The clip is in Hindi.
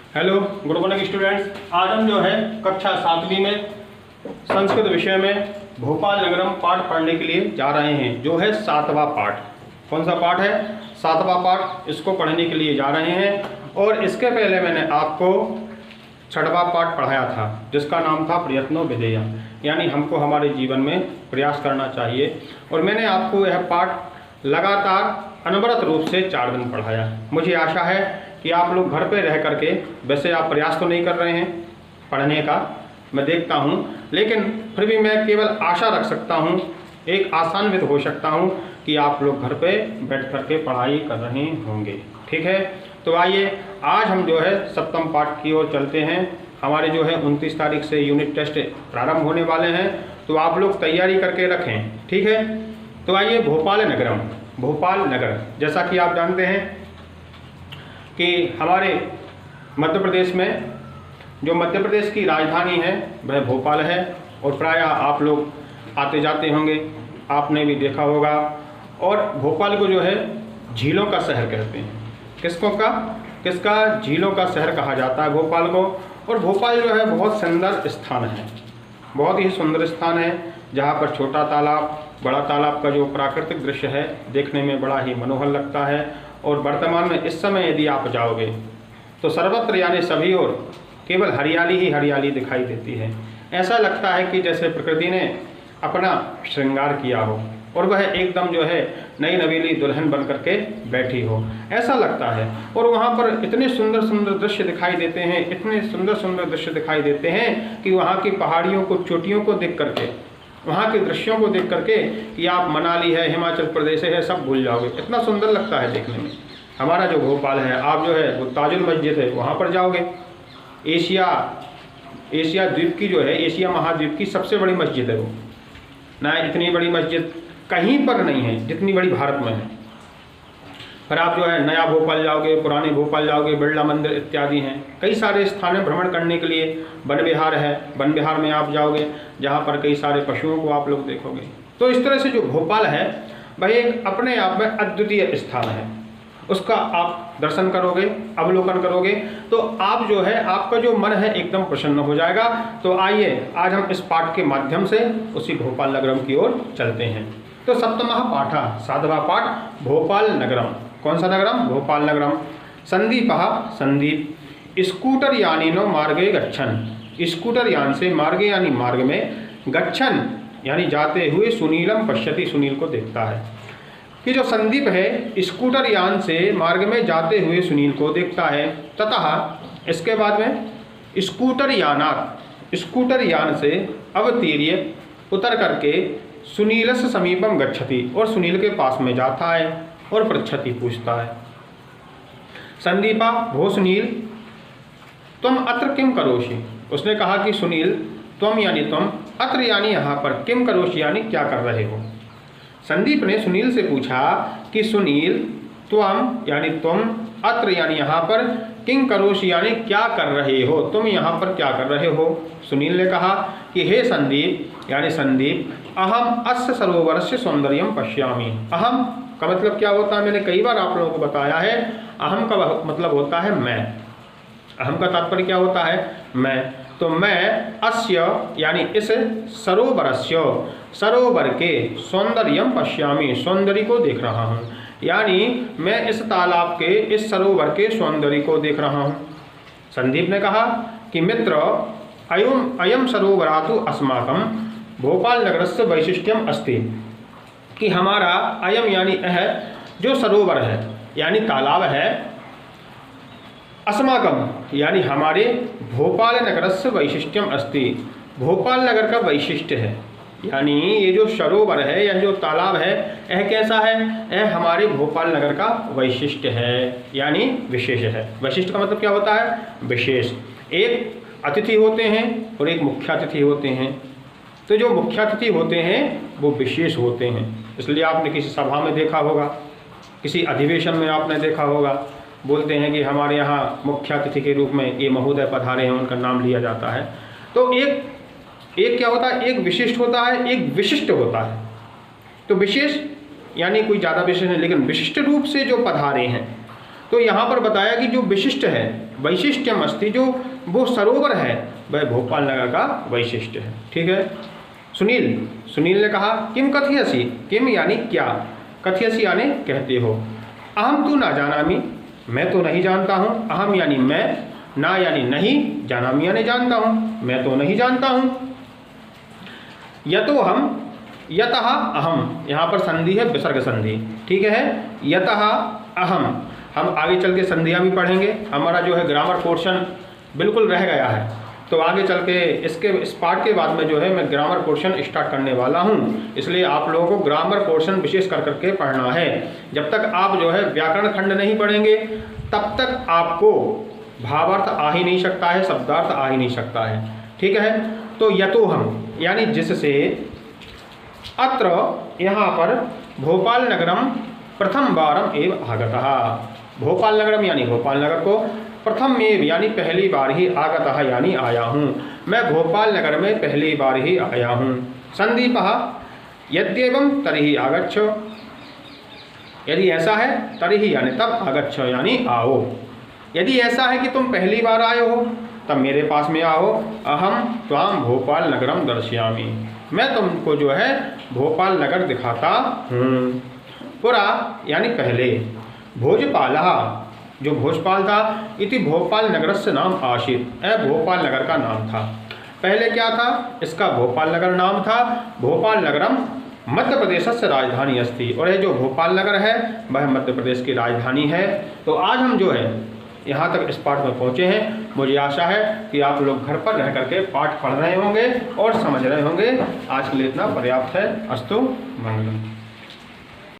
Hello good morning students. आज हम जो है कक्षा 7वीं में संस्कृत विषय में भोपाल नगरम पाठ पढ़ने के लिए जा रहे हैं, जो है 7वां पाठ। कौन सा पाठ है? 7वां पाठ। इसको पढ़ने के लिए जा रहे हैं और इसके पहले मैंने आपको 6वां पाठ पढ़ाया था जिसका नाम था प्रयत्नो विधेय, यानी हमको हमारे जीवन में प्रयास करना चाहिए। और मैंने आपको यह पाठ लगातार अनवरत रूप से 4 दिन पढ़ाया। मुझे आशा है कि आप लोग घर पे रह करके, वैसे आप प्रयास तो नहीं कर रहे हैं पढ़ने का, मैं देखता हूँ, लेकिन फिर भी मैं केवल आशा रख सकता हूँ, एक आशान्वित हो सकता हूँ कि आप लोग घर पे बैठ करके पढ़ाई कर रहे होंगे। ठीक है, तो आइए आज हम जो है 7वें पाठ की ओर चलते हैं। हमारे जो है 29 तारीख से यूनिट टेस्ट प्रारंभ होने वाले हैं, तो आप लोग तैयारी करके रखें। ठीक है, तो आइए भोपाल नगरम। भोपाल नगर, जैसा कि आप जानते हैं कि हमारे मध्य प्रदेश में जो मध्य प्रदेश की राजधानी है वह भोपाल है, और प्रायः आप लोग आते जाते होंगे, आपने भी देखा होगा। और भोपाल को जो है झीलों का शहर कहते हैं। किसका? झीलों का शहर कहा जाता है भोपाल को। और भोपाल जो है बहुत सुंदर स्थान है, बहुत ही सुंदर स्थान है, जहाँ पर छोटा तालाब, बड़ा तालाब का जो प्राकृतिक दृश्य है देखने में बड़ा ही मनोहर लगता है। और वर्तमान में इस समय यदि आप जाओगे तो सर्वत्र यानी सभी ओर केवल हरियाली ही हरियाली दिखाई देती है। ऐसा लगता है कि जैसे प्रकृति ने अपना श्रृंगार किया हो और वह एकदम जो है नई नवीली दुल्हन बन करके बैठी हो, ऐसा लगता है। और वहाँ पर इतने सुंदर सुंदर दृश्य दिखाई देते हैं, इतने सुंदर सुंदर दृश्य दिखाई देते हैं कि वहाँ की पहाड़ियों को, चोटियों को देख करके, वहाँ के दृश्यों को देख करके कि आप मनाली है, हिमाचल प्रदेश है, सब भूल जाओगे। इतना सुंदर लगता है देखने में। हमारा जो भोपाल है, आप जो है वो ताजुल मस्जिद है वहाँ पर जाओगे, एशिया द्वीप की जो है, एशिया महाद्वीप की सबसे बड़ी मस्जिद है वो। ना इतनी बड़ी मस्जिद कहीं पर नहीं है जितनी बड़ी भारत में है। फिर आप जो है नया भोपाल जाओगे, पुराने भोपाल जाओगे, बिरला मंदिर इत्यादि हैं। कई सारे स्थान भ्रमण करने के लिए। वन विहार है, वन विहार में आप जाओगे जहाँ पर कई सारे पशुओं को आप लोग देखोगे। तो इस तरह से जो भोपाल है वह एक अपने आप में अद्वितीय स्थान है। उसका आप दर्शन करोगे, अवलोकन करोगे तो आप जो है, आपका जो मन है एकदम प्रसन्न हो जाएगा। तो आइए आज हम इस पाठ के माध्यम से उसी भोपाल नगरम की ओर चलते हैं। तो 7वां पाठ, 7वां पाठ भोपाल नगरम। कौन सा नगरम? भोपाल नगरम। संदीपः, संदीप स्कूटर यानीनो मार्गे गच्छन्, स्कूटर यान से, मार्गे यानी मार्ग में, गच्छन् यानी जाते हुए, सुनीलम पश्यति, सुनील को देखता है। कि जो संदीप है स्कूटर यान से मार्ग में जाते हुए सुनील को देखता है। ततः इसके बाद में स्कूटर यानात, स्कूटर यान से अवतीर्य उतर करके सुनीलस्य समीपम गच्छति, और सुनील के पास में जाता है और पृच्छति, पूछता है। संदीपा भो सुनील तुम अत्र किम करोषि, उसने कहा कि सुनील तुम यानी तुम, अत्र यानी यहाँ पर, किम करोषि यानी क्या कर रहे हो। संदीप ने सुनील से पूछा कि सुनील त्वम यानी तुम, अत्र यानी यहाँ पर, किम करोषि यानी क्या कर रहे हो, तुम यहाँ पर क्या कर रहे हो। सुनील ने कहा कि हे संदीप यानी संदीप, अहम अस्य सरोवरस्य सौंदर्यम पश्यामि। अहम का मतलब क्या होता है, मैंने कई बार आप लोगों को बताया है। अहम का मतलब होता है मैं। अहम का तात्पर्य क्या होता है? मैं। तो मैं अस्य यानी इस सरोवरस्य, सरोवर के, सौंदर्यम पश्यामि, सौंदर्य को देख रहा हूँ। यानी मैं इस तालाब के, इस सरोवर के सौंदर्य को देख रहा हूँ। संदीप ने कहा कि मित्र अयम सरोवरातु अस्माकं भोपाल नगरस्य वैशिष्ट्यम अस्ति, कि हमारा अयम यानी यह जो सरोवर है यानी तालाब है, अस्माकं यानी हमारे, भोपाल नगरस्य वैशिष्ट्यम अस्ति, भोपाल नगर का वैशिष्ट्य है। यानी ये जो सरोवर है या जो तालाब है यह कैसा है? यह हमारे भोपाल नगर का वैशिष्ट्य है, यानी विशेष है। वैशिष्ट्य का मतलब क्या होता है? विशेष। एक अतिथि होते हैं और एक मुख्य अतिथि होते हैं। तो जो मुख्य अतिथि होते हैं वो विशेष होते हैं। इसलिए आपने किसी सभा में देखा होगा, किसी अधिवेशन में आपने देखा होगा, बोलते हैं कि हमारे यहाँ मुख्य अतिथि के रूप में ये महोदय पधारे हैं, उनका नाम लिया जाता है। तो एक क्या होता है? एक विशिष्ट होता है, एक विशिष्ट होता है। तो विशेष यानी कोई ज़्यादा विशेष नहीं, लेकिन विशिष्ट रूप से जो पधारे हैं तो यहाँ पर बताया कि जो विशिष्ट है, वैशिष्ट्यम अस्ति, जो वो सरोवर है वह भोपाल नगर का वैशिष्ट्य है। ठीक है। सुनील ने कहा किम कथयसि, किम यानी क्या, कथयसि यानी कहते हो, अहम तू ना जानामि, मैं तो नहीं जानता हूँ, अहम यानी मैं, ना यानी नहीं, जानामि यानी जानता हूँ, मैं तो नहीं जानता हूँ। यतो हम, यतः अहम, यहाँ पर संधि है विसर्ग संधि। ठीक है। यतः अहम, हम आगे चल के संधियाँ भी पढ़ेंगे। हमारा जो है ग्रामर पोर्शन बिल्कुल रह गया है, तो आगे चल के इस पार्ट के बाद में जो है मैं ग्रामर पोर्शन स्टार्ट करने वाला हूँ। इसलिए आप लोगों को ग्रामर पोर्शन विशेष कर करके पढ़ना है। जब तक आप जो है व्याकरण खंड नहीं पढ़ेंगे तब तक आपको भावार्थ आ ही नहीं सकता है, शब्दार्थ आ ही नहीं सकता है। ठीक है। तो यतो हम यानी जिससे, अत्र यहाँ पर भोपाल नगरम प्रथम बारम एव आगतः, भोपाल नगरम यानी भोपाल नगर को, प्रथम एव यानी पहली बार ही, आगतः यानी आया हूँ, मैं भोपाल नगर में पहली बार ही आया हूँ। संदीपः यद्येवं तर्हि आगच्छ, यदि ऐसा है तर्हि यानी तब, आगच्छ यानी आओ, यदि ऐसा है कि तुम पहली बार आए हो तब मेरे पास में आओ। अहम त्वाम भोपाल नगरम दर्शयामि, मैं तुमको जो है भोपाल नगर दिखाता हूँ। पुरा यानी पहले, भोजपालः जो भोजपाल था, इति भोपाल नगरस्य नाम आसीत्, भोपाल नगर का नाम था। पहले क्या था, इसका भोपाल नगर नाम था। भोपाल नगरम मध्य प्रदेश से राजधानी अस्ति, और ये जो भोपाल नगर है वह मध्य प्रदेश की राजधानी है। तो आज हम जो है यहाँ तक इस पाठ में पहुँचे हैं। मुझे आशा है कि आप लोग घर पर रह करके पाठ पढ़ रहे होंगे और समझ रहे होंगे। आज के लिए इतना पर्याप्त है। अस्तु मंगलम।